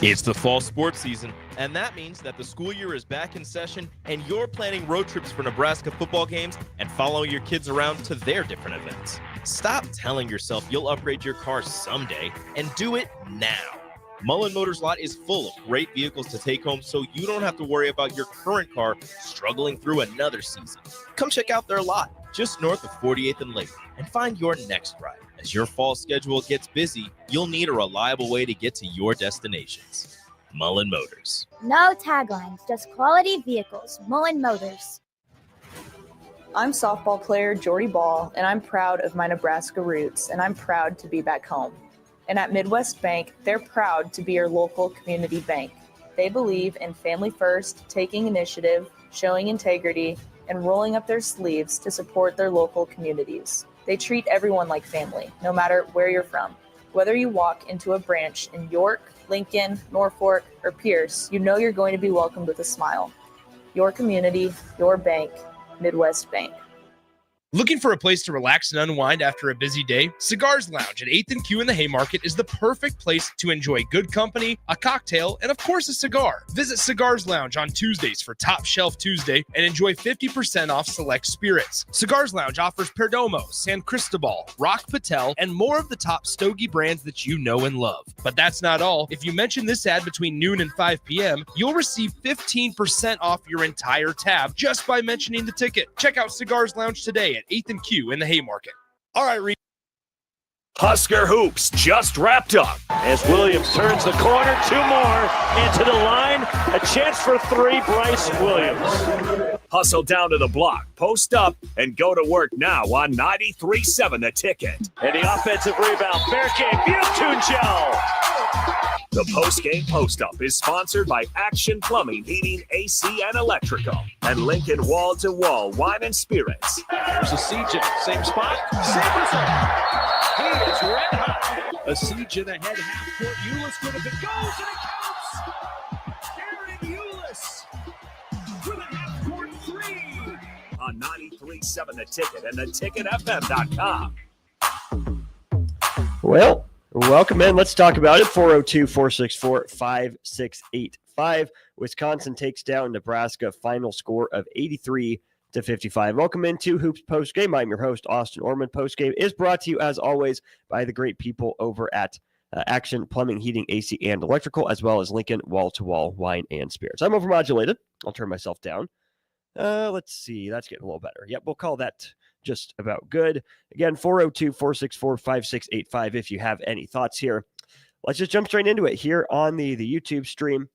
It's the fall sports season, and that means that the school year is back in session and you're planning road trips for Nebraska football games and following your kids around to their different events. Stop telling yourself you'll upgrade your car someday and do it now. Mullen Motors lot is full of great vehicles to take home so you don't have to worry about your current car struggling through another season. Come check out their lot just north of 48th and Lake and find your next ride. As your fall schedule gets busy, you'll need a reliable way to get to your destinations. Mullen Motors. No taglines, just quality vehicles. Mullen Motors. I'm softball player Jordy Ball, and I'm proud of my Nebraska roots, and I'm proud to be back home. And at Midwest Bank, they're proud to be your local community bank. They believe in family first, taking initiative, showing integrity, and rolling up their sleeves to support their local communities. They treat everyone like family, no matter where you're from. Whether you walk into a branch in York, Lincoln, Norfolk, or Pierce, you know you're going to be welcomed with a smile. Your community, your bank, Midwest Bank. Looking for a place to relax and unwind after a busy day? Cigars Lounge at 8th and Q in the Haymarket is the perfect place to enjoy good company, a cocktail, and of course a cigar. Visit Cigars Lounge on Tuesdays for Top Shelf Tuesday and enjoy 50% off select spirits. Cigars Lounge offers Perdomo, San Cristobal, Rock Patel, and more of the top stogie brands that you know and love. But that's not all. If you mention this ad between noon and 5 p.m., you'll receive 15% off your entire tab just by mentioning the ticket. Check out Cigars Lounge today at 8th and Q in the Haymarket. All right, Reed. Husker Hoops just wrapped up. As Williams turns the corner, two more into the line. A chance for three, Bryce Williams. Hustle down to the block, post up, and go to work now on 93.7 The Ticket. And the offensive rebound, Berke Butunjel. The post-game post-up is sponsored by Action Plumbing, Heating, AC, and Electrical, and Lincoln Wall-to-Wall Wine and Spirits. There's a CJ, same spot, Sanderson. He is red hot. A siege in the head, half court. Eulis could have been goes, and it counts. Aaron Eulis with a half court three. On 93.7 The Ticket and theticketfm.com. Well, welcome in. Let's talk about it. 402-464-5685. Wisconsin takes down Nebraska. Final score of 83-55. Welcome into Hoops Postgame. I'm your host, Austin Orman. Postgame is brought to you, as always, by the great people over at Action Plumbing, Heating, AC, and Electrical, as well as Lincoln Wall-to-Wall Wine and Spirits. I'm overmodulated. I'll turn myself down. Let's see. That's getting a little better. Yep, we'll call that just about good. Again, 402-464-5685 if you have any thoughts here. Let's just jump straight into it here on the YouTube stream.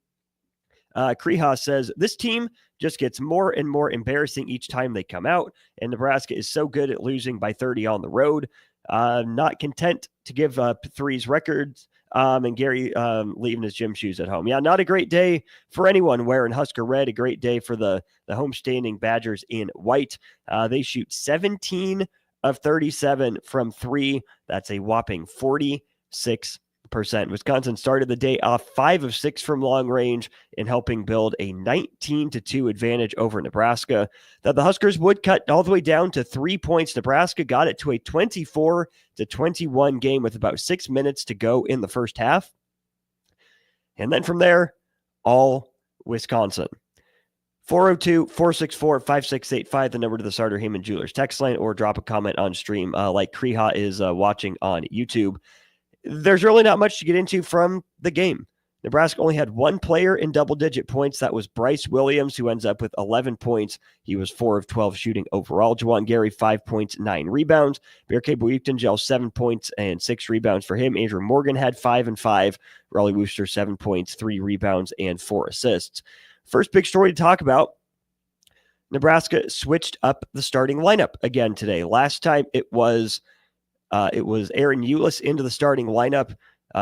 Kriha says, this team just gets more and more embarrassing each time they come out, and Nebraska is so good at losing by 30 on the road. Not content to give threes records, and Gary leaving his gym shoes at home. Yeah, not a great day for anyone wearing Husker red. A great day for the homestanding Badgers in white. They shoot 17 of 37 from three. That's a whopping 46%. Wisconsin started the day off 5 of 6 from long range in helping build a 19-2 advantage over Nebraska that the Huskers would cut all the way down to 3 points. Nebraska got it to a 24-21 game with about 6 minutes to go in the first half. And then from there, all Wisconsin. 402-464-5685, the number to the Sartor Heyman Jewelers text line, or drop a comment on stream like Kriha is watching on YouTube. There's really not much to get into from the game. Nebraska only had one player in double-digit points. That was Bryce Williams, who ends up with 11 points. He was 4 of 12 shooting overall. Juwan Gary, 5 points, 9 rebounds. Berke Butunjel, 7 points and 6 rebounds for him. Andrew Morgan had 5 and 5. Raleigh Wooster, 7 points, 3 rebounds, and 4 assists. First big story to talk about, Nebraska switched up the starting lineup again today. Last time it was Aaron Eulis into the starting lineup.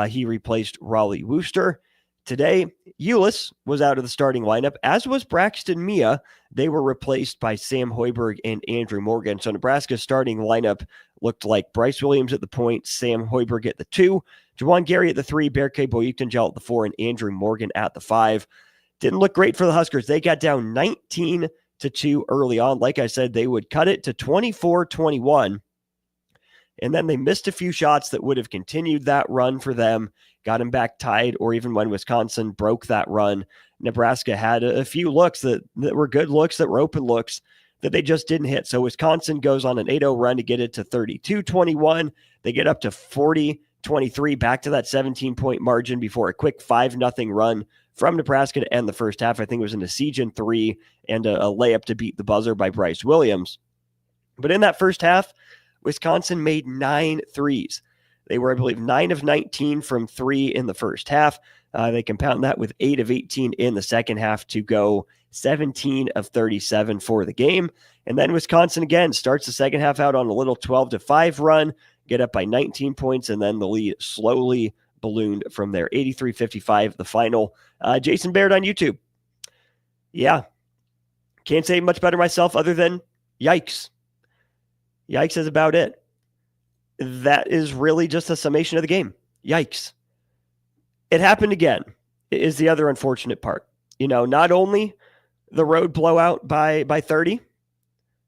He replaced Raleigh Wooster. Today, Eulis was out of the starting lineup, as was Braxton Mia. They were replaced by Sam Hoiberg and Andrew Morgan. So Nebraska's starting lineup looked like Bryce Williams at the point, Sam Hoiberg at the 2, Juwan Gary at the 3, Berke Butunjel at the 4, and Andrew Morgan at the 5. Didn't look great for the Huskers. They got down 19-2 early on. Like I said, they would cut it to 24-21. And then they missed a few shots that would have continued that run for them. got them back tied, or even when Wisconsin broke that run, Nebraska had a few looks that were good looks, that were open looks, that they just didn't hit. So Wisconsin goes on an 8-0 run to get it to 32-21. They get up to 40-23, back to that 17-point margin before a quick 5-0 run from Nebraska to end the first half. I think it was in a siege in 3 and a layup to beat the buzzer by Bryce Williams. But in that first half, Wisconsin made 9 threes. They were, I believe, 9 of 19 from 3 in the first half. They compound that with 8 of 18 in the second half to go 17 of 37 for the game. And then Wisconsin again starts the second half out on a little 12-5 run, get up by 19 points, and then the lead slowly ballooned from there. 83-55, the final. Jason Baird on YouTube. Yeah. Can't say much better myself other than yikes. Yikes is about it. That is really just a summation of the game. Yikes. It happened again, is the other unfortunate part. Not only the road blowout by 30,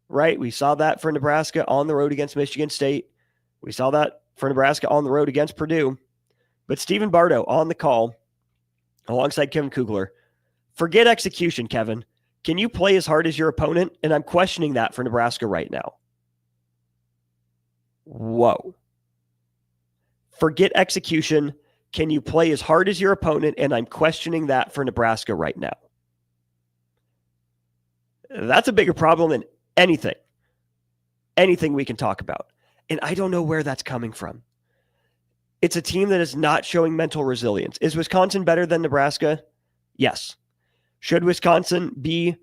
right? We saw that for Nebraska on the road against Michigan State. We saw that for Nebraska on the road against Purdue. But Stephen Bardo on the call, alongside Kevin Kugler, forget execution, Kevin. Can you play as hard as your opponent? And I'm questioning that for Nebraska right now. Whoa. Forget execution. Can you play as hard as your opponent? And I'm questioning that for Nebraska right now. That's a bigger problem than anything we can talk about. And I don't know where that's coming from. It's a team that is not showing mental resilience. Is Wisconsin better than Nebraska? Yes. Should Wisconsin be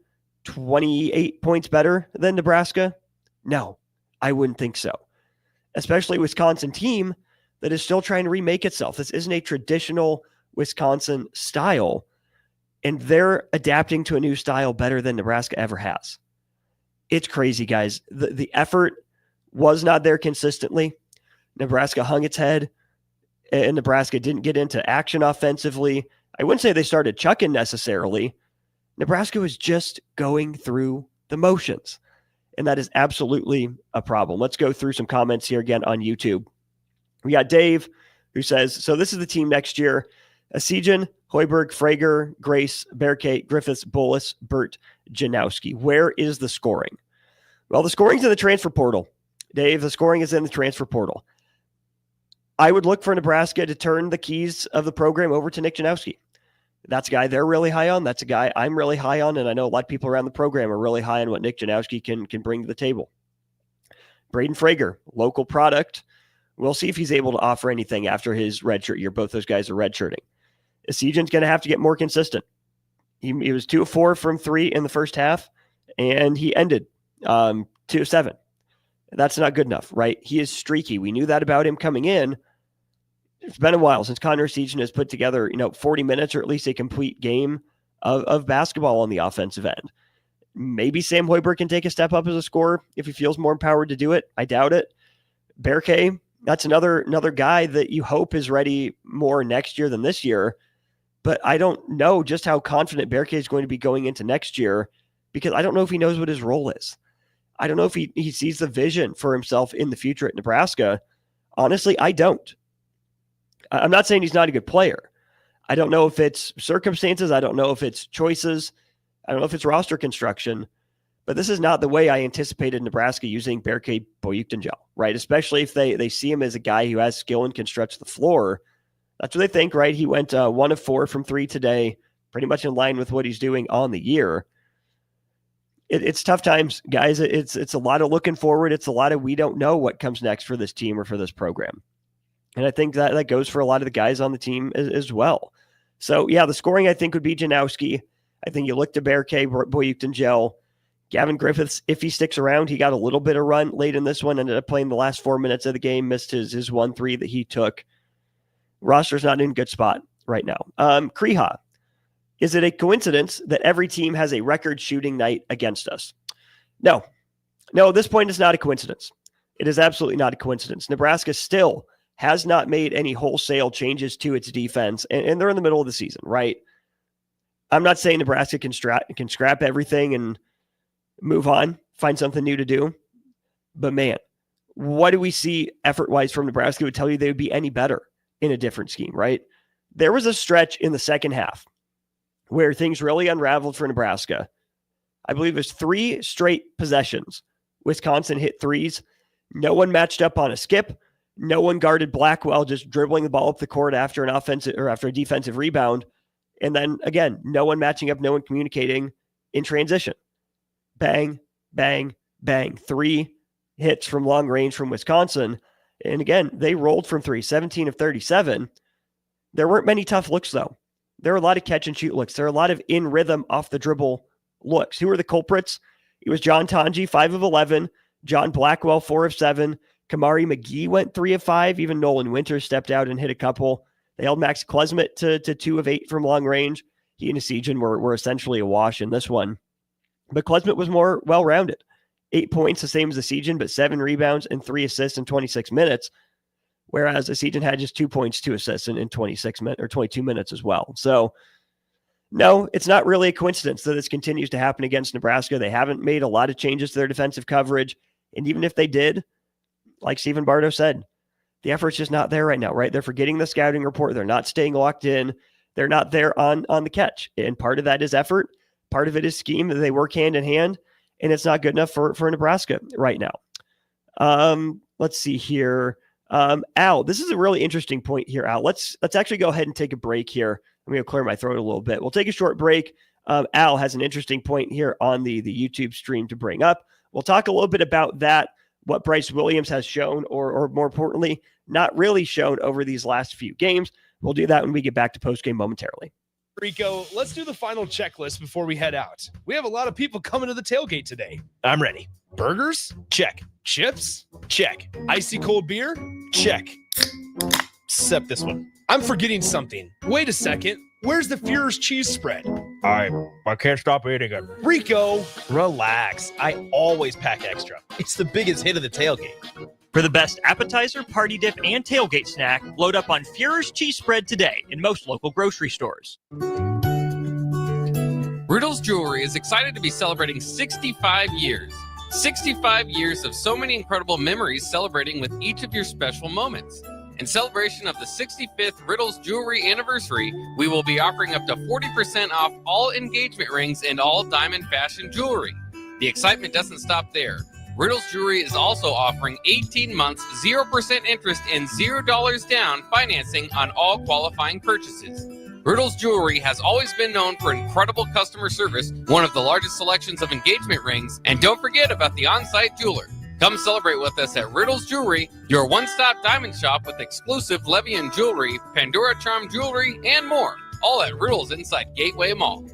28 points better than Nebraska? No, I wouldn't think so. Especially a Wisconsin team that is still trying to remake itself. This isn't a traditional Wisconsin style, and they're adapting to a new style better than Nebraska ever has. It's crazy, guys. The effort was not there consistently. Nebraska hung its head, and Nebraska didn't get into action offensively. I wouldn't say they started chucking necessarily. Nebraska was just going through the motions, and that is absolutely a problem. Let's go through some comments here again on YouTube. We got Dave, who says, so this is the team next year. Asijan, Hoiberg, Frager, Grace, Bearcate, Griffiths, Bolus, Burt, Janowski. Where is the scoring? Well, the scoring's in the transfer portal. Dave, the scoring is in the transfer portal. I would look for Nebraska to turn the keys of the program over to Nick Janowski. That's a guy they're really high on. That's a guy I'm really high on, and I know a lot of people around the program are really high on what Nick Janowski can bring to the table. Braden Frager, local product. We'll see if he's able to offer anything after his redshirt year. Both those guys are redshirting. Asijan's going to have to get more consistent. He was 2 of 4 from 3 in the first half, and he ended 2 of 7. That's not good enough, right? He is streaky. We knew that about him coming in. It's been a while since Connor Asijan has put together, 40 minutes or at least a complete game of basketball on the offensive end. Maybe Sam Hoiberg can take a step up as a scorer if he feels more empowered to do it. I doubt it. Bearcay, that's another guy that you hope is ready more next year than this year. But I don't know just how confident Bearcay is going to be going into next year, because I don't know if he knows what his role is. I don't know if he sees the vision for himself in the future at Nebraska. Honestly, I don't. I'm not saying he's not a good player. I don't know if it's circumstances. I don't know if it's choices. I don't know if it's roster construction. But this is not the way I anticipated Nebraska using Bearcay Boyuktanjel, right? Especially if they see him as a guy who has skill and can stretch the floor. That's what they think, right? He went 1 of 4 from 3 today, pretty much in line with what he's doing on the year. It's tough times, guys. It's a lot of looking forward. It's a lot of we don't know what comes next for this team or for this program. And I think that goes for a lot of the guys on the team as well. So, yeah, the scoring, I think, would be Janowski. I think you look to Bearcay, Boyuktanjel, Gavin Griffiths. If he sticks around, he got a little bit of run late in this one, ended up playing the last 4 minutes of the game, missed his 1-3 that he took. Roster's not in a good spot right now. Kriha, is it a coincidence that every team has a record shooting night against us? No, at this point, it's not a coincidence. It is absolutely not a coincidence. Nebraska still has not made any wholesale changes to its defense, and they're in the middle of the season, right? I'm not saying Nebraska can scrap everything and move on, find something new to do. But man, what do we see effort-wise from Nebraska would tell you they would be any better in a different scheme, right? There was a stretch in the second half where things really unraveled for Nebraska. I believe it was 3 straight possessions. Wisconsin hit threes. No one matched up on a skip. No one guarded Blackwell, just dribbling the ball up the court after an offensive or after a defensive rebound. And then again, no one matching up, no one communicating in transition. Bang, bang, bang. 3 hits from long range from Wisconsin. And again, they rolled from 3, 17 of 37. There weren't many tough looks, though. There were a lot of catch and shoot looks. There were a lot of in rhythm, off the dribble looks. Who were the culprits? It was John Tanji, 5 of 11. John Blackwell, 4 of 7. Kamari McGee went 3 of 5. Even Nolan Winters stepped out and hit a couple. They held Max Klesmet to 2 of 8 from long range. He and Esijan were essentially a wash in this one. But Klesmet was more well-rounded. 8 points, the same as Esijan, but 7 rebounds and 3 assists in 26 minutes. Whereas Esijan had just 2 points, 2 assists in 26 minutes or 22 minutes as well. So, no, it's not really a coincidence that this continues to happen against Nebraska. They haven't made a lot of changes to their defensive coverage. And even if they did, like Stephen Bardo said, the effort's just not there right now, right? They're forgetting the scouting report. They're not staying locked in. They're not there on the catch. And part of that is effort. Part of it is scheme that they work hand in hand. And it's not good enough for Nebraska right now. Let's see here. Al, this is a really interesting point here, Al. Let's actually go ahead and take a break here. I'm going to clear my throat a little bit. We'll take a short break. Al has an interesting point here on the YouTube stream to bring up. We'll talk a little bit about that, what Bryce Williams has shown, or more importantly, not really shown over these last few games. We'll do that when we get back to postgame momentarily. Rico, let's do the final checklist before we head out. We have a lot of people coming to the tailgate today. I'm ready. Burgers? Check. Chips? Check. Icy cold beer? Check. Except this one. I'm forgetting something. Wait a second. Where's the Führer's cheese spread? I can't stop eating it. Rico! Relax. I always pack extra. It's the biggest hit of the tailgate. For the best appetizer, party dip, and tailgate snack, load up on Führer's cheese spread today in most local grocery stores. Riddle's Jewelry is excited to be celebrating 65 years. 65 years of so many incredible memories celebrating with each of your special moments. In celebration of the 65th Riddle's Jewelry anniversary, we will be offering up to 40% off all engagement rings and all diamond fashion jewelry. The excitement doesn't stop there. Riddle's Jewelry is also offering 18 months, 0% interest and $0 down financing on all qualifying purchases. Riddle's Jewelry has always been known for incredible customer service, one of the largest selections of engagement rings, and don't forget about the on-site jeweler. Come celebrate with us at Riddle's Jewelry, your one-stop diamond shop with exclusive Levian jewelry, Pandora Charm jewelry, and more. All at Riddle's inside Gateway Mall.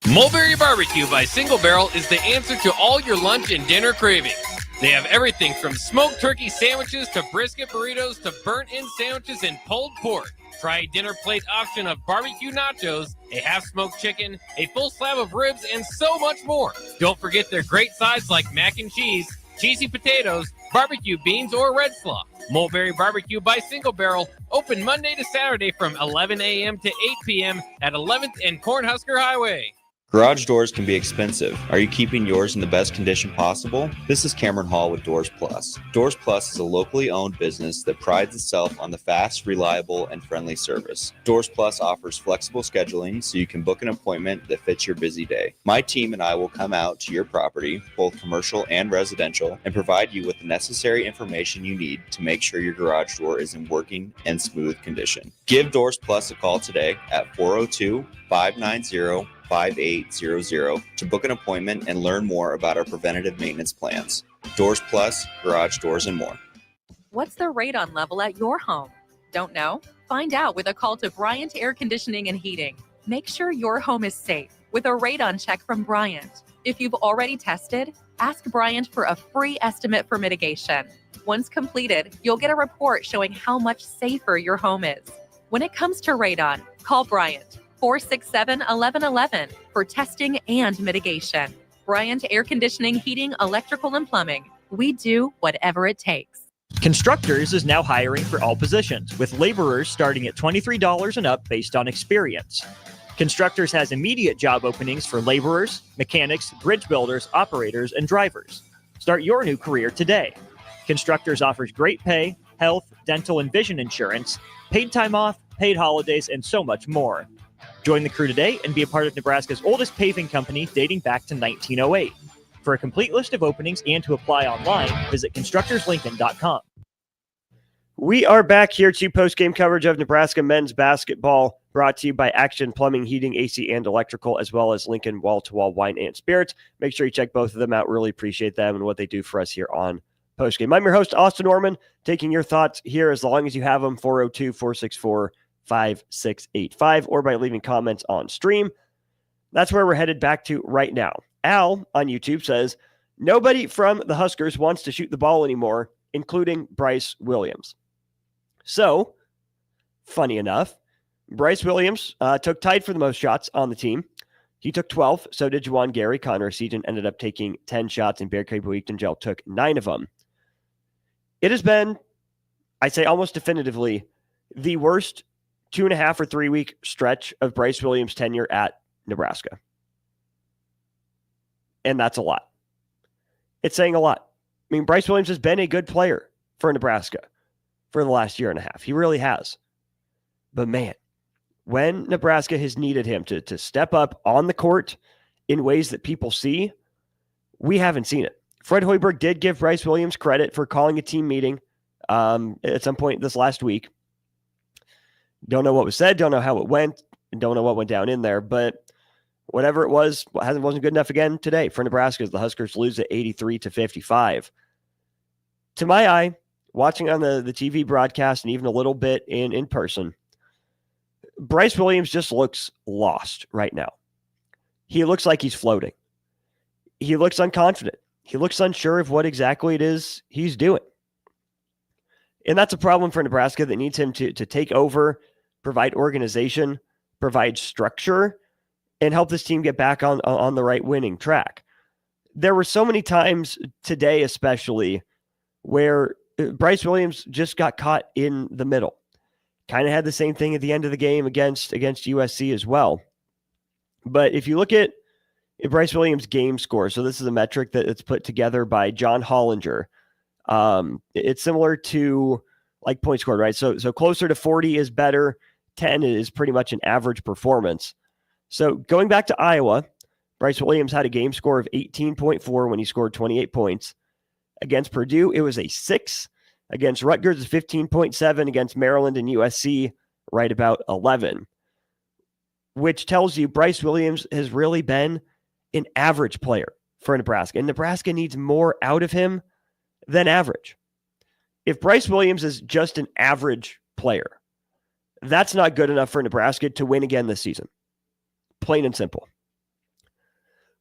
Mulberry Barbecue by Single Barrel is the answer to all your lunch and dinner cravings. They have everything from smoked turkey sandwiches to brisket burritos to burnt-in sandwiches and pulled pork. Try a dinner plate option of barbecue nachos, a half-smoked chicken, a full slab of ribs, and so much more. Don't forget their great sides like mac and cheese, cheesy potatoes, barbecue beans, or red slaw. Mulberry Barbecue by Single Barrel, open Monday to Saturday from 11 a.m. to 8 p.m. at 11th and Cornhusker Highway. Garage doors can be expensive. Are you keeping yours in the best condition possible? This is Cameron Hall with Doors Plus. Doors Plus is a locally owned business that prides itself on the fast, reliable, and friendly service. Doors Plus offers flexible scheduling so you can book an appointment that fits your busy day. My team and I will come out to your property, both commercial and residential, and provide you with the necessary information you need to make sure your garage door is in working and smooth condition. Give Doors Plus a call today at 402-590-5800 to book an appointment and learn more about our preventative maintenance plans. Doors Plus, garage doors, and more. What's the radon level at your home? Don't know? Find out with a call to Bryant Air Conditioning and Heating. Make sure your home is safe with a radon check from Bryant. If you've already tested, ask Bryant for a free estimate for mitigation. Once completed, you'll get a report showing how much safer your home is. When it comes to radon, call Bryant. 467-1111 for testing and mitigation. Bryant Air Conditioning, Heating, Electrical, and Plumbing. We do whatever it takes. Constructors is now hiring for all positions, with laborers starting at $23 and up based on experience. Constructors has immediate job openings for laborers, mechanics, bridge builders, operators, and drivers. Start your new career today. Constructors offers great pay, health, dental, and vision insurance, paid time off, paid holidays, and so much more. Join the crew today and be a part of Nebraska's oldest paving company dating back to 1908. For a complete list of openings and to apply online, visit constructorslincoln.com. We are back here to post-game coverage of Nebraska men's basketball, brought to you by Action Plumbing, Heating, AC, and Electrical, as well as Lincoln Wall-to-Wall Wine and Spirits. Make sure you check both of them out. Really appreciate them and what they do for us here on postgame. I'm your host, Austin Norman, taking your thoughts here as long as you have them, 402-464-5685, or by leaving comments on stream. That's where we're headed back to right now. Al on YouTube says, nobody from the Huskers wants to shoot the ball anymore, including Bryce Williams. So, funny enough, Bryce Williams took tied for the most shots on the team. He took 12. So did Juwan Gary. Connor Seaton ended up taking 10 shots, and Bearcade Weekton took 9 of them. It has been, I'd say almost definitively, the worst 2.5 or 3 week stretch of Bryce Williams' tenure at Nebraska. And that's a lot. It's saying a lot. I mean, Bryce Williams has been a good player for Nebraska for the last year and a half. He really has. But man, when Nebraska has needed him to step up on the court in ways that people see, we haven't seen it. Fred Hoiberg did give Bryce Williams credit for calling a team meeting at some point this last week. Don't know what was said, don't know how it went, and don't know what went down in there, but whatever it was, wasn't good enough again today for Nebraska as the Huskers lose at 83-55. To my eye, watching on the TV broadcast and even a little bit in person, Bryce Williams just looks lost right now. He looks like he's floating. He looks unconfident. He looks unsure of what exactly it is he's doing. And that's a problem for Nebraska that needs him to take over, provide organization, provide structure, and help this team get back on the right winning track. There were so many times today, especially, where Bryce Williams just got caught in the middle. Kind of had the same thing at the end of the game against USC as well. But if you look at Bryce Williams' game score, so this is a metric that's put together by John Hollinger. It's similar to like points scored, right? So closer to 40 is better. 10 is pretty much an average performance. So going back to Iowa, Bryce Williams had a game score of 18.4 when he scored 28 points. Against Purdue, it was a 6. Against Rutgers, 15.7. Against Maryland and USC, right about 11. Which tells you Bryce Williams has really been an average player for Nebraska. And Nebraska needs more out of him than average. If Bryce Williams is just an average player, that's not good enough for Nebraska to win again this season. Plain and simple.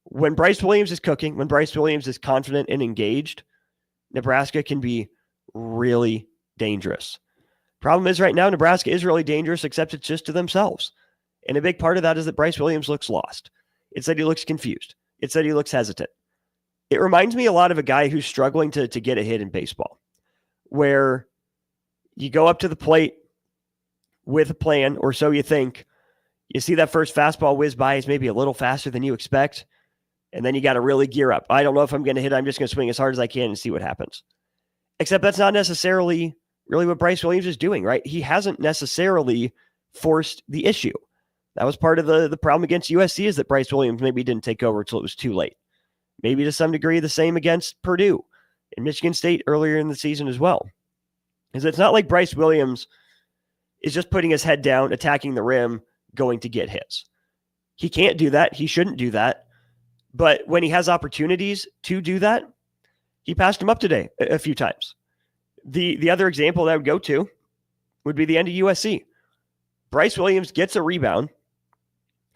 When Bryce Williams is cooking, when Bryce Williams is confident and engaged, Nebraska can be really dangerous. Problem is right now, Nebraska is really dangerous, except it's just to themselves. And a big part of that is that Bryce Williams looks lost. It's that he looks confused. It's that he looks hesitant. It reminds me a lot of a guy who's struggling to get a hit in baseball, where you go up to the plate with a plan, or so you think. You see that first fastball whiz by, is maybe a little faster than you expect, and then you got to really gear up. I don't know if I'm going to hit. I'm just going to swing as hard as I can and see what happens. Except that's not necessarily really what Bryce Williams is doing, right? He hasn't necessarily forced the issue. That was part of the problem against USC, is that Bryce Williams maybe didn't take over until it was too late. Maybe to some degree the same against Purdue and Michigan State earlier in the season as well. Because it's not like Bryce Williams is just putting his head down, attacking the rim, going to get his. He can't do that. He shouldn't do that. But when he has opportunities to do that, he passed him up today a few times. The other example that I would go to would be the end of USC. Bryce Williams gets a rebound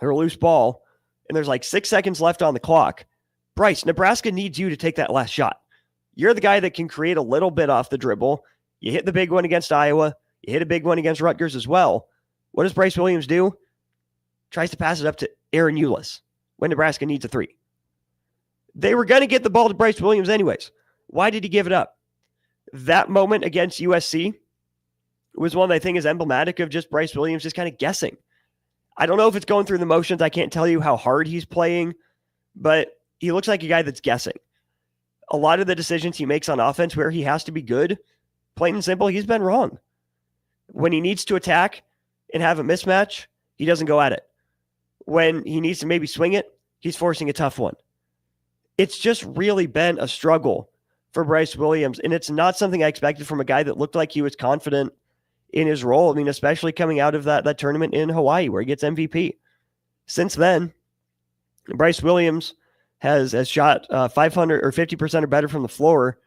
or a loose ball, and there's like 6 seconds left on the clock. Bryce, Nebraska needs you to take that last shot. You're the guy that can create a little bit off the dribble. You hit the big one against Iowa. You hit a big one against Rutgers as well. What does Bryce Williams do? Tries to pass it up to Aaron Eulis when Nebraska needs a 3. They were going to get the ball to Bryce Williams anyways. Why did he give it up? That moment against USC was one that I think is emblematic of just Bryce Williams just kind of guessing. I don't know if it's going through the motions. I can't tell you how hard he's playing, but he looks like a guy that's guessing. a lot of the decisions he makes on offense where he has to be good, plain and simple, he's been wrong. When he needs to attack and have a mismatch, he doesn't go at it. When he needs to maybe swing it, he's forcing a tough one. It's just really been a struggle for Bryce Williams, and it's not something I expected from a guy that looked like he was confident in his role. I mean, especially coming out of that tournament in Hawaii where he gets MVP. Since then, Bryce Williams has shot 500 or 50% or better from the floor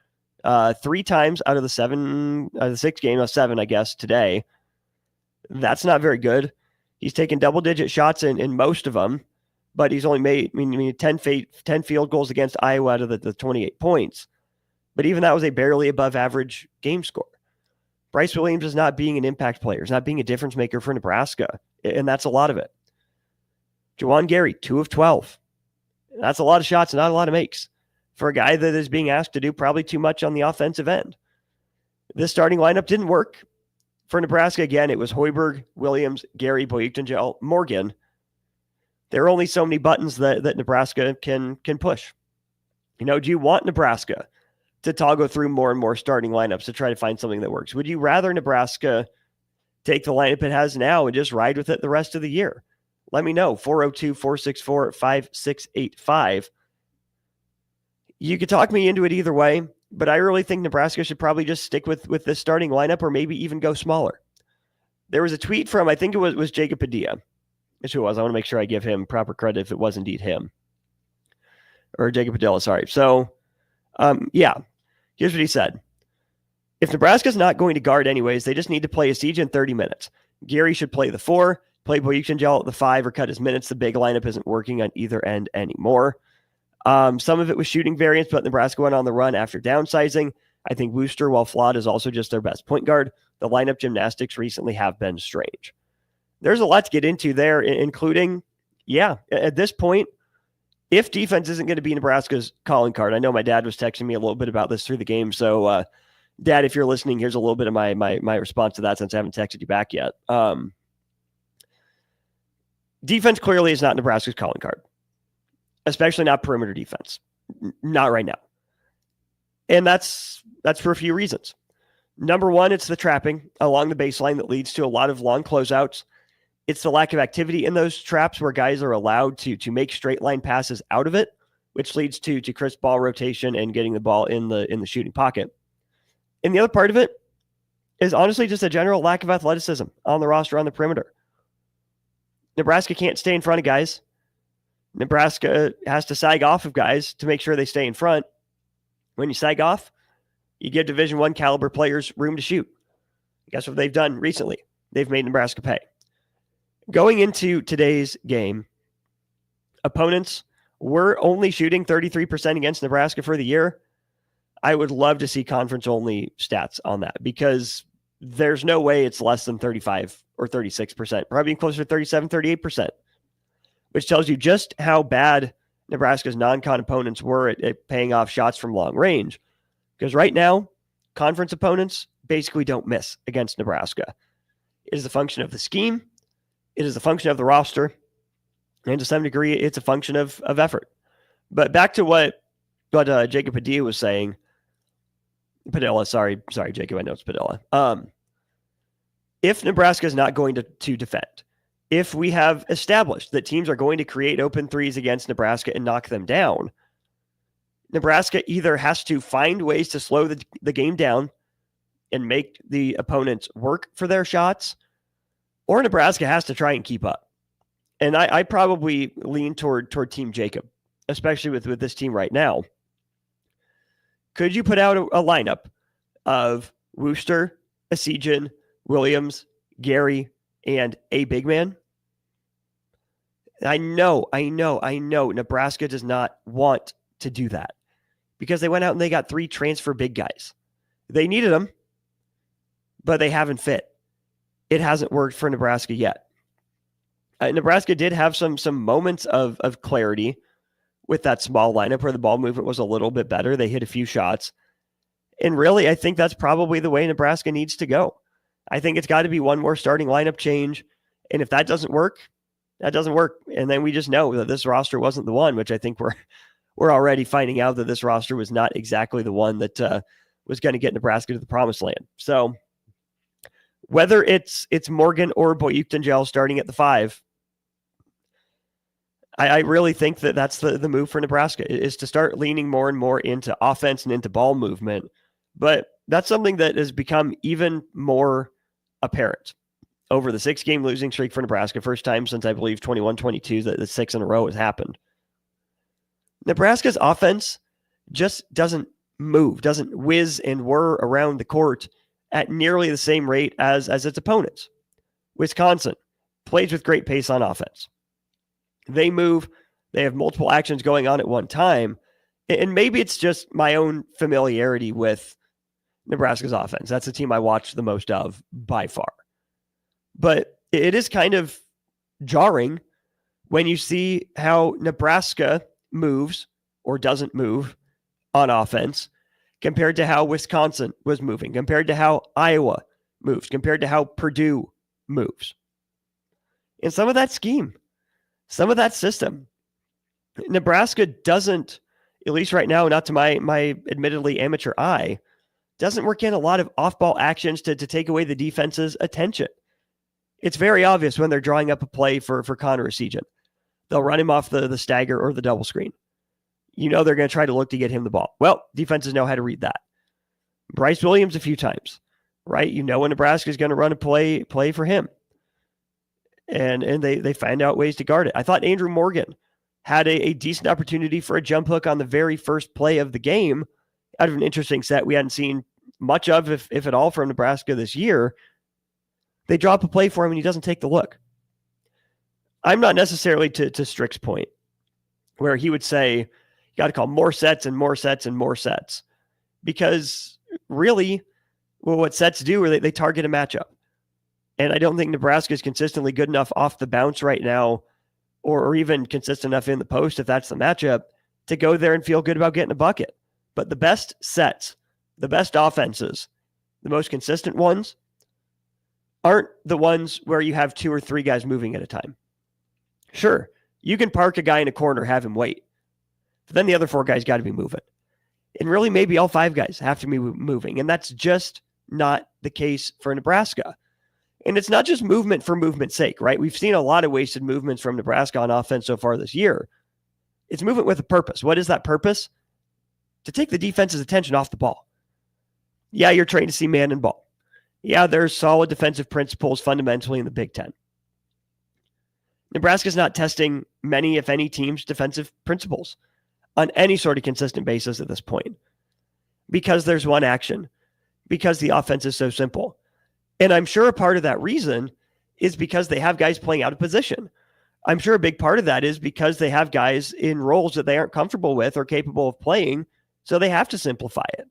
3 times out of the 6 games, 7, I guess, today. That's not very good. He's taken double-digit shots in most of them, but he's only made 10 field goals against Iowa out of the 28 points. But even that was a barely above average game score. Bryce Williams is not being an impact player. He's not being a difference maker for Nebraska, and that's a lot of it. Juwan Gary, 2 of 12. That's a lot of shots, not a lot of makes for a guy that is being asked to do probably too much on the offensive end. This starting lineup didn't work for Nebraska. Again, it was Hoiberg, Williams, Gary, Boyuktanjel, Morgan. There are only so many buttons that Nebraska can push. Do you want Nebraska to toggle through more and more starting lineups to try to find something that works? Would you rather Nebraska take the lineup it has now and just ride with it the rest of the year? Let me know. 402-464-5685. You could talk me into it either way, but I really think Nebraska should probably just stick with this starting lineup or maybe even go smaller. There was a tweet from, I think it was Jacob Padilla. That's who it was. I want to make sure I give him proper credit if it was indeed him. Or Jacob Padilla, sorry. So, here's what he said. If Nebraska's not going to guard anyways, they just need to play a siege in 30 minutes. Gary should play the 4, play Boyuktanjel at the 5, or cut his minutes. The big lineup isn't working on either end anymore. Some of it was shooting variance, but Nebraska went on the run after downsizing. I think Wooster, while flawed, is also just their best point guard. The lineup gymnastics recently have been strange. There's a lot to get into there, including, at this point, if defense isn't going to be Nebraska's calling card. I know my dad was texting me a little bit about this through the game. So, Dad, if you're listening, here's a little bit of my response to that since I haven't texted you back yet. Defense clearly is not Nebraska's calling card, especially not perimeter defense. Not right now. And that's for a few reasons. Number one, it's the trapping along the baseline that leads to a lot of long closeouts. It's the lack of activity in those traps where guys are allowed to make straight line passes out of it, which leads to crisp ball rotation and getting the ball in the shooting pocket. And the other part of it is honestly just a general lack of athleticism on the roster on the perimeter. Nebraska can't stay in front of guys. Nebraska has to sag off of guys to make sure they stay in front. When you sag off, you give Division I caliber players room to shoot. Guess what they've done recently? They've made Nebraska pay. Going into today's game, opponents were only shooting 33% against Nebraska for the year. I would love to see conference-only stats on that because there's no way it's less than 35 or 36%, probably closer to 37, 38%, which tells you just how bad Nebraska's non-con opponents were at paying off shots from long range. Because right now, conference opponents basically don't miss against Nebraska. It is a function of the scheme. It is a function of the roster. And to some degree, it's a function of effort. But back to what Jacob Padilla was saying. Padilla, sorry, Jacob, I know it's Padilla. If Nebraska is not going to defend, if we have established that teams are going to create open threes against Nebraska and knock them down, Nebraska either has to find ways to slow the game down and make the opponents work for their shots, or Nebraska has to try and keep up. And I probably lean toward Team Jacob, especially with this team right now. Could you put out a lineup of Wooster, Asijan, Williams, Gary, and a big man? I know. Nebraska does not want to do that because they went out and they got 3 transfer big guys. They needed them, but they haven't fit. It hasn't worked for Nebraska yet. Nebraska did have some moments of clarity with that small lineup where the ball movement was a little bit better. They hit a few shots. And really, I think that's probably the way Nebraska needs to go. I think it's got to be one more starting lineup change. And if that doesn't work, that doesn't work. And then we just know that this roster wasn't the one, which I think we're already finding out that this roster was not exactly the one that was going to get Nebraska to the promised land. So whether it's Morgan or Boyukton starting at the 5, I really think that that's the move for Nebraska, is to start leaning more and more into offense and into ball movement. But that's something that has become even more apparent over the 6-game losing streak for Nebraska. First time since, I believe, 21-22 that the 6 in a row has happened. Nebraska's offense just doesn't move, doesn't whiz and whir around the court at nearly the same rate as its opponents. Wisconsin plays with great pace on offense. They move. They have multiple actions going on at one time. And maybe it's just my own familiarity with Nebraska's offense. That's the team I watch the most of by far. But it is kind of jarring when you see how Nebraska moves or doesn't move on offense compared to how Wisconsin was moving, compared to how Iowa moves, compared to how Purdue moves. And some of that scheme, some of that system, Nebraska doesn't, at least right now, not to my admittedly amateur eye, doesn't work in a lot of off-ball actions to take away the defense's attention. It's very obvious when they're drawing up a play for Connor Essegian. They'll run him off the stagger or the double screen. You know they're going to try to look to get him the ball. Well, defenses know how to read that. Bryce Williams a few times, right? You know when Nebraska is going to run a play for him. And they find out ways to guard it. I thought Andrew Morgan had a decent opportunity for a jump hook on the very first play of the game out of an interesting set we hadn't seen much of, if at all, from Nebraska this year. They drop a play for him and he doesn't take the look. I'm not necessarily to Strick's point where he would say, you got to call more sets and more sets and more sets. Because really, what sets do is they target a matchup. And I don't think Nebraska is consistently good enough off the bounce right now, or even consistent enough in the post, if that's the matchup, to go there and feel good about getting a bucket. But the best sets, the best offenses, the most consistent ones, aren't the ones where you have 2 or 3 guys moving at a time. Sure, you can park a guy in a corner, have him wait. But then the other 4 guys got to be moving. And really, maybe all 5 guys have to be moving. And that's just not the case for Nebraska. And it's not just movement for movement's sake, right? We've seen a lot of wasted movements from Nebraska on offense so far this year. It's movement with a purpose. What is that purpose? To take the defense's attention off the ball. Yeah, you're trained to see man and ball. Yeah, there's solid defensive principles fundamentally in the Big Ten. Nebraska's not testing many, if any, teams' defensive principles on any sort of consistent basis at this point. Because there's one action. Because the offense is so simple. And I'm sure a part of that reason is because they have guys playing out of position. I'm sure a big part of that is because they have guys in roles that they aren't comfortable with or capable of playing, so they have to simplify it.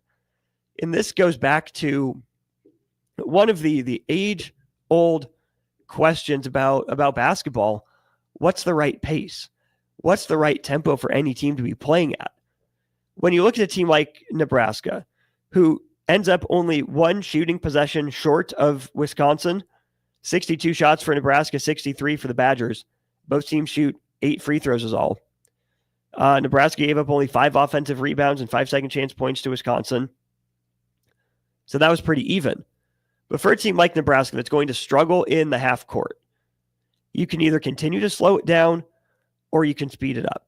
And this goes back to one of the age-old questions about basketball. What's the right pace? What's the right tempo for any team to be playing at? When you look at a team like Nebraska, who ends up only 1 shooting possession short of Wisconsin, 62 shots for Nebraska, 63 for the Badgers. Both teams shoot 8 free throws is all. Nebraska gave up only 5 offensive rebounds and 5 second chance points to Wisconsin. So that was pretty even. But for a team like Nebraska that's going to struggle in the half court, you can either continue to slow it down or you can speed it up.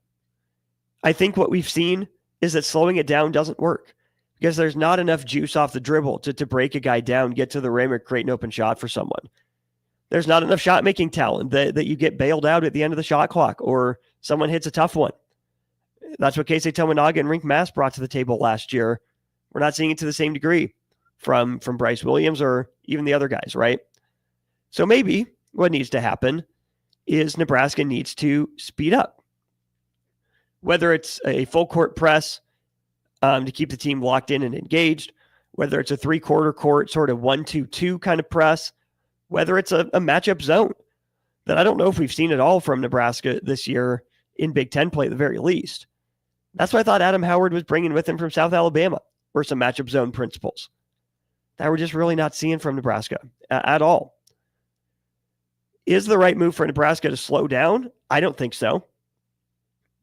I think what we've seen is that slowing it down doesn't work because there's not enough juice off the dribble to break a guy down, get to the rim, or create an open shot for someone. There's not enough shot-making talent that you get bailed out at the end of the shot clock or someone hits a tough one. That's what Keisei Tominaga and Rink Mass brought to the table last year. We're not seeing it to the same degree from Bryce Williams or even the other guys, right? So maybe what needs to happen is Nebraska needs to speed up. Whether it's a full court press to keep the team locked in and engaged, whether it's a 3-quarter court sort of 1-2-2 kind of press, whether it's a matchup zone that I don't know if we've seen at all from Nebraska this year in Big Ten play at the very least. That's what I thought Adam Howard was bringing with him from South Alabama, were some matchup zone principles that we're just really not seeing from Nebraska at all. Is the right move for Nebraska to slow down? I don't think so.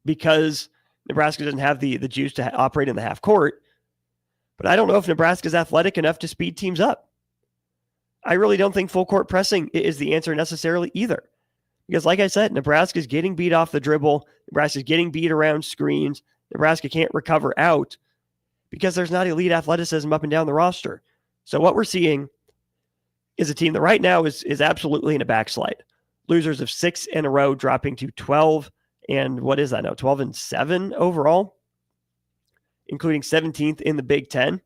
Because Nebraska doesn't have the juice to operate in the half court. But I don't know if Nebraska's athletic enough to speed teams up. I really don't think full court pressing is the answer necessarily either. Because like I said, Nebraska's getting beat off the dribble. Nebraska's getting beat around screens. Nebraska can't recover out because there's not elite athleticism up and down the roster. So what we're seeing is a team that right now is absolutely in a backslide. Losers of 6 in a row, dropping to 12 and what is that now? 12-7 overall, including 17th in the Big Ten.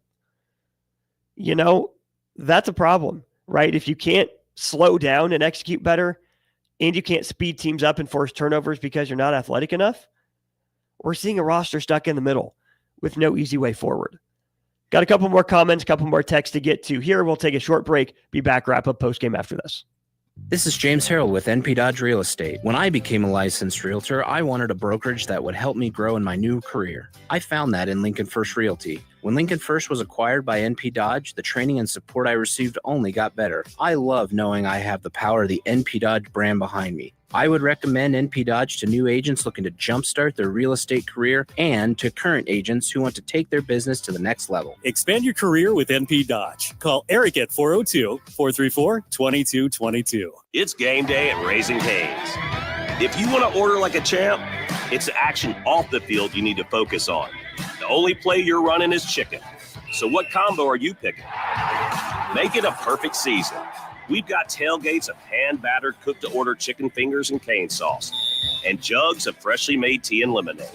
You know, that's a problem, right? If you can't slow down and execute better, and you can't speed teams up and force turnovers because you're not athletic enough, we're seeing a roster stuck in the middle with no easy way forward. Got a couple more comments, a couple more texts to get to here. We'll take a short break, be back, wrap up postgame after this. This is James Harrell with NP Dodge Real Estate. When I became a licensed realtor, I wanted a brokerage that would help me grow in my new career. I found that in Lincoln First Realty. When Lincoln First was acquired by NP Dodge, the training and support I received only got better. I love knowing I have the power of the NP Dodge brand behind me. I would recommend NP Dodge to new agents looking to jumpstart their real estate career and to current agents who want to take their business to the next level. Expand your career with NP Dodge. Call Eric at 402-434-2222. It's game day at Raising Cane's. If you want to order like a champ, it's the action off the field you need to focus on. The only play you're running is chicken. So what combo are you picking? Make it a perfect season. We've got tailgates of hand-battered, cooked-to-order chicken fingers and cane sauce, and jugs of freshly made tea and lemonade.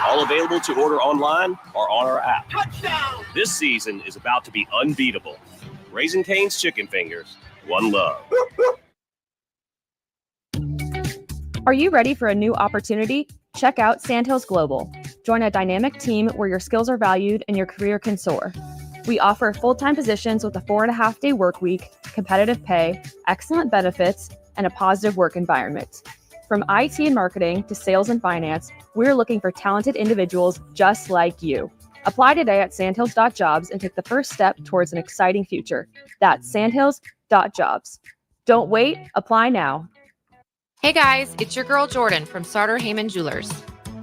All available to order online or on our app. Touchdown! This season is about to be unbeatable. Raising Cane's Chicken Fingers, one love. Are you ready for a new opportunity? Check out Sandhills Global. Join a dynamic team where your skills are valued and your career can soar. We offer full-time positions with a 4.5-day work week, competitive pay, excellent benefits, and a positive work environment. From IT and marketing to sales and finance, we're looking for talented individuals just like you. Apply today at sandhills.jobs and take the first step towards an exciting future. That's sandhills.jobs. Don't wait, apply now. Hey guys, it's your girl Jordan from Sartor Heyman Jewelers.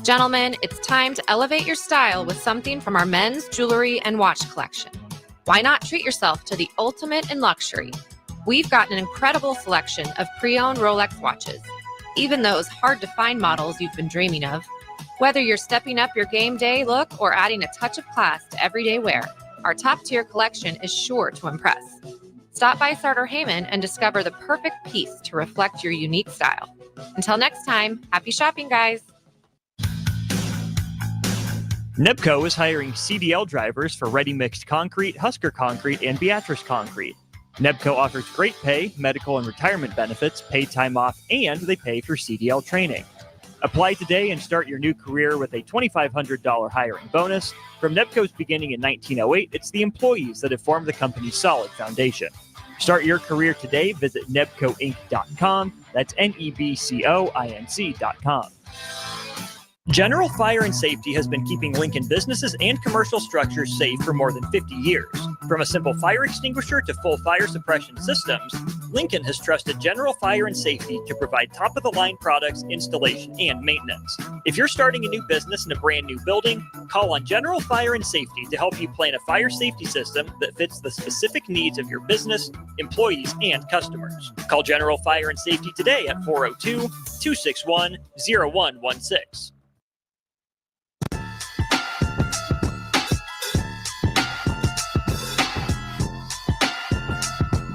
Gentlemen, it's time to elevate your style with something from our men's jewelry and watch collection. Why not treat yourself to the ultimate in luxury? We've got an incredible selection of pre-owned Rolex watches, even those hard-to-find models you've been dreaming of. Whether you're stepping up your game day look or adding a touch of class to everyday wear, our top-tier collection is sure to impress. Stop by Sartor Heyman and discover the perfect piece to reflect your unique style. Until next time, happy shopping, guys. Nebco is hiring CDL drivers for Ready Mixed Concrete, Husker Concrete, and Beatrice Concrete. Nebco offers great pay, medical and retirement benefits, paid time off, and they pay for CDL training. Apply today and start your new career with a $2,500 hiring bonus. From Nebco's beginning in 1908, it's the employees that have formed the company's solid foundation. Start your career today. Visit nebcoinc.com. That's NEBCOINC.com. General Fire and Safety has been keeping Lincoln businesses and commercial structures safe for more than 50 years. From a simple fire extinguisher to full fire suppression systems, Lincoln has trusted General Fire and Safety to provide top-of-the-line products, installation, and maintenance. If you're starting a new business in a brand new building, call on General Fire and Safety to help you plan a fire safety system that fits the specific needs of your business, employees, and customers. Call General Fire and Safety today at 402-261-0116.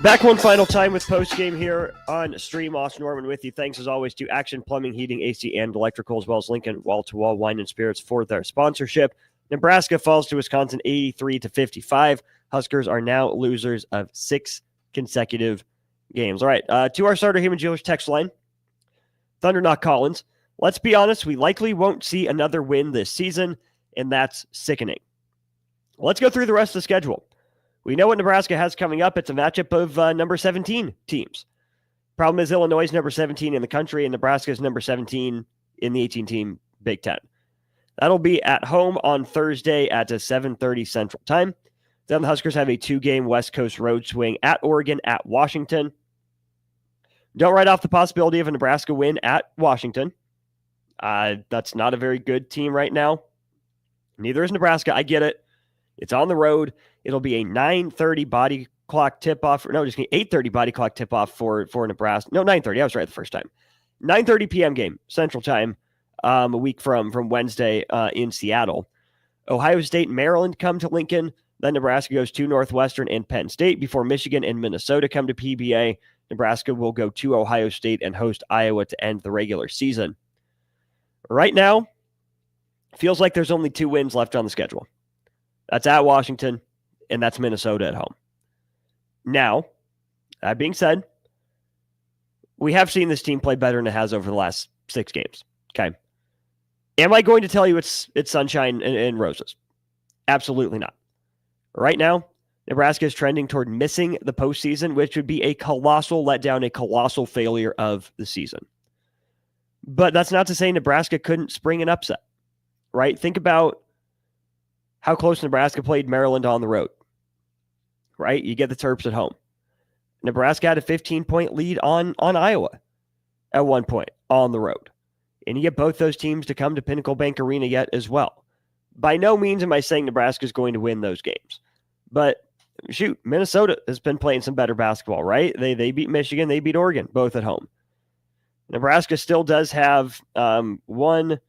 Back one final time with postgame here on Stream. Austin Norman with you. Thanks as always to Action Plumbing, Heating, AC, and Electrical, as well as Lincoln Wall-to-Wall Wine and Spirits for their sponsorship. Nebraska falls to Wisconsin 83-55. Huskers are now losers of 6 consecutive games. All right, to our Sartor Heyman Jewelers text line. Thunder Knock Collins. Let's be honest, we likely won't see another win this season, and that's sickening. Let's go through the rest of the schedule. We know what Nebraska has coming up. It's a matchup of number 17 teams. Problem is Illinois is number 17 in the country, and Nebraska is number 17 in the 18-team Big Ten. That'll be at home on Thursday at 7:30 Central Time. Then the Huskers have a 2-game West Coast road swing at Oregon, at Washington. Don't write off the possibility of a Nebraska win at Washington. That's not a very good team right now. Neither is Nebraska. I get it. It's on the road. It'll be a 9:30 body clock tip-off. No, just 8:30 body clock tip-off for Nebraska. No, 9:30. I was right the first time. 9:30 p.m. game, Central Time, a week from Wednesday in Seattle. Ohio State and Maryland come to Lincoln. Then Nebraska goes to Northwestern and Penn State before Michigan and Minnesota come to PBA. Nebraska will go to Ohio State and host Iowa to end the regular season. Right now, feels like there's only 2 wins left on the schedule. That's at Washington, and that's Minnesota at home. Now, that being said, we have seen this team play better than it has over the last 6 games. Okay. Am I going to tell you it's sunshine and roses? Absolutely not. Right now, Nebraska is trending toward missing the postseason, which would be a colossal letdown, a colossal failure of the season. But that's not to say Nebraska couldn't spring an upset, right? Think about how close Nebraska played Maryland on the road, right? You get the Terps at home. Nebraska had a 15-point lead on Iowa at one point on the road. And you get both those teams to come to Pinnacle Bank Arena yet as well. By no means am I saying Nebraska is going to win those games. But shoot, Minnesota has been playing some better basketball, right? They beat Michigan, they beat Oregon, both at home. Nebraska still does have 1,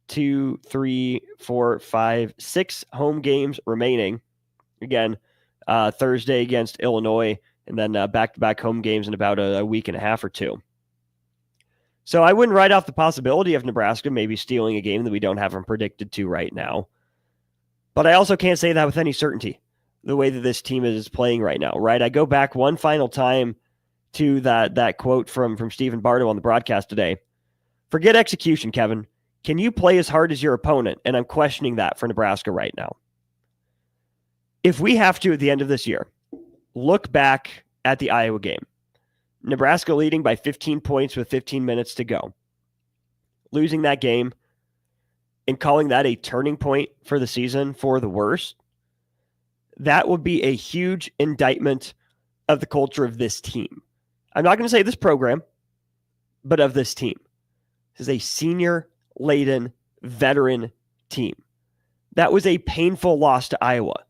2, 3, 4, 5, 6 home games remaining. Again, Thursday against Illinois, and then back-to-back home games in about a week and a half or 2. So I wouldn't write off the possibility of Nebraska maybe stealing a game that we don't have them predicted to right now. But I also can't say that with any certainty, the way that this team is playing right now, right? I go back one final time to that quote from Stephen Bardo on the broadcast today. Forget execution, Kevin. Can you play as hard as your opponent? And I'm questioning that for Nebraska right now. If we have to, at the end of this year, look back at the Iowa game, Nebraska leading by 15 points with 15 minutes to go, losing that game and calling that a turning point for the season for the worse, that would be a huge indictment of the culture of this team. I'm not going to say this program, but of this team. This is a senior-laden veteran team. That was a painful loss to Iowa.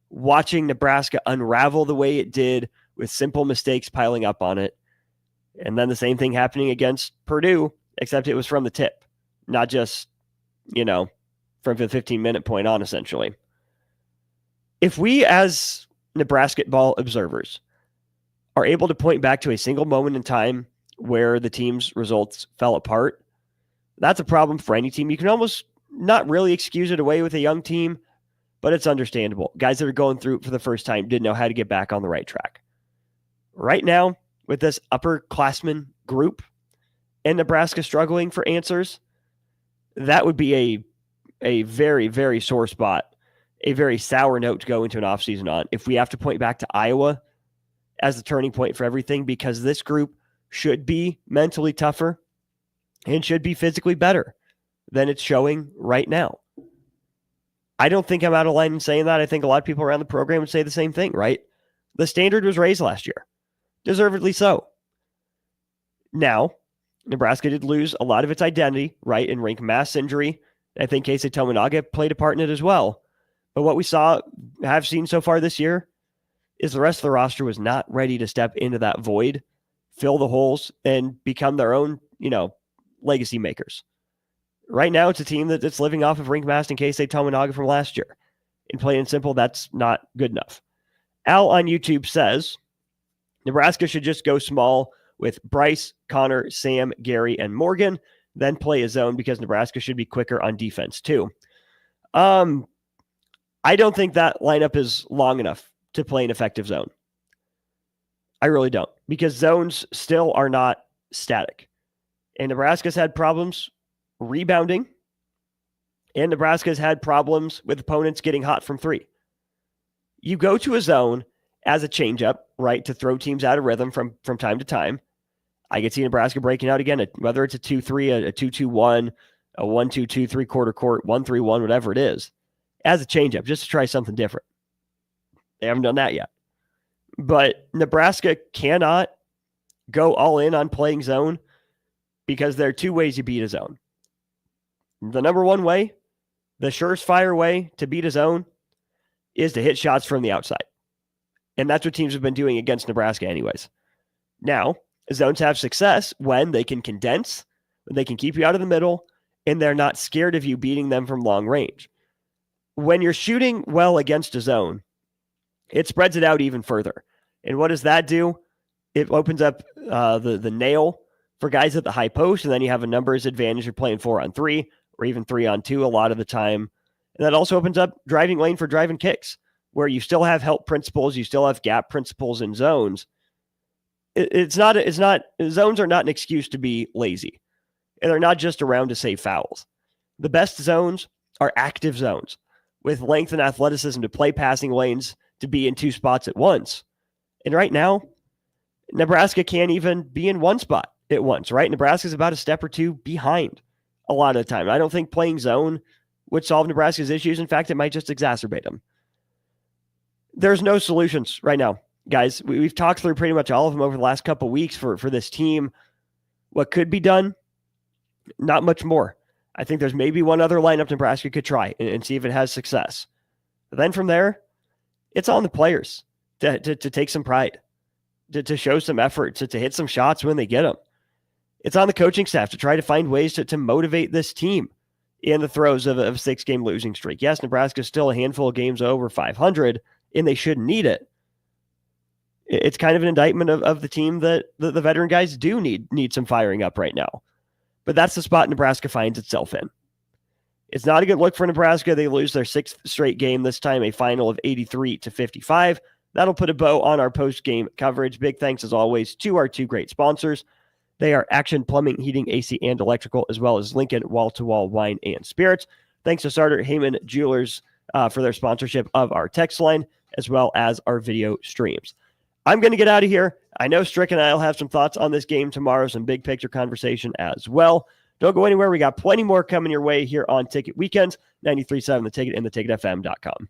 Watching Nebraska unravel the way it did with simple mistakes piling up on it. And then the same thing happening against Purdue, except it was from the tip, not just, from the 15-minute point on, essentially. If we, as Nebraska ball observers, are able to point back to a single moment in time where the team's results fell apart, that's a problem for any team. You can almost not really excuse it away with a young team, but it's understandable. Guys that are going through it for the first time didn't know how to get back on the right track. Right now, with this upperclassmen group and Nebraska struggling for answers, that would be a very, very sore spot, a very sour note to go into an offseason on if we have to point back to Iowa as the turning point for everything, because this group should be mentally tougher and should be physically better than it's showing right now. I don't think I'm out of line in saying that. I think a lot of people around the program would say the same thing, right? The standard was raised last year. Deservedly so. Now, Nebraska did lose a lot of its identity, right, in rink mass injury. I think Keisei Tominaga played a part in it as well. But what we have seen so far this year is the rest of the roster was not ready to step into that void, fill the holes, and become their own, legacy makers. Right now, it's a team that's living off of rink mass and Keisei Tominaga from last year. In plain and simple, that's not good enough. Al on YouTube says, Nebraska should just go small with Bryce, Connor, Sam, Gary, and Morgan, then play a zone because Nebraska should be quicker on defense too. I don't think that lineup is long enough to play an effective zone. I really don't, because zones still are not static. And Nebraska's had problems rebounding, and Nebraska's had problems with opponents getting hot from 3. You go to a zone as a changeup, right, to throw teams out of rhythm from time to time. I could see Nebraska breaking out again, whether it's a 2-3, a 2-2-1, a 1-2-2, three-quarter court, 1-3-1, whatever it is, as a changeup, just to try something different. They haven't done that yet. But Nebraska cannot go all in on playing zone because there are 2 ways you beat a zone. The number one way, the surefire way to beat a zone is to hit shots from the outside. And that's what teams have been doing against Nebraska anyways. Now, zones have success when they can condense, when they can keep you out of the middle, and they're not scared of you beating them from long range. When you're shooting well against a zone, it spreads it out even further. And what does that do? It opens up the nail for guys at the high post, and then you have a numbers advantage. You're playing 4-on-3 or even 3-on-2 a lot of the time. And that also opens up driving lane for driving kicks, where you still have help principles, you still have gap principles in zones. Zones are not an excuse to be lazy. And they're not just around to save fouls. The best zones are active zones with length and athleticism to play passing lanes, to be in two spots at once. And right now, Nebraska can't even be in one spot at once, right? Nebraska's about a step or two behind a lot of the time. I don't think playing zone would solve Nebraska's issues. In fact, it might just exacerbate them. There's no solutions right now, guys. We've talked through pretty much all of them over the last couple of weeks for this team. What could be done? Not much more. I think there's maybe one other lineup Nebraska could try and see if it has success. But then from there, it's on the players to take some pride, to show some effort, to hit some shots when they get them. It's on the coaching staff to try to find ways to motivate this team in the throes of a 6-game losing streak. Yes, Nebraska's still a handful of games over 500, and they shouldn't need it. It's kind of an indictment of the team that the veteran guys do need some firing up right now. But that's the spot Nebraska finds itself in. It's not a good look for Nebraska. They lose their 6th straight game, this time a final of 83-55. That'll put a bow on our post-game coverage. Big thanks, as always, to our two great sponsors. They are Action Plumbing, Heating, AC, and Electrical, as well as Lincoln Wall-to-Wall Wine and Spirits. Thanks to Sartor Heyman Jewelers for their sponsorship of our text line, as well as our video streams. I'm going to get out of here. I know Strick and I will have some thoughts on this game tomorrow, some big picture conversation as well. Don't go anywhere. We got plenty more coming your way here on Ticket Weekends, 93.7 The Ticket and theticketfm.com.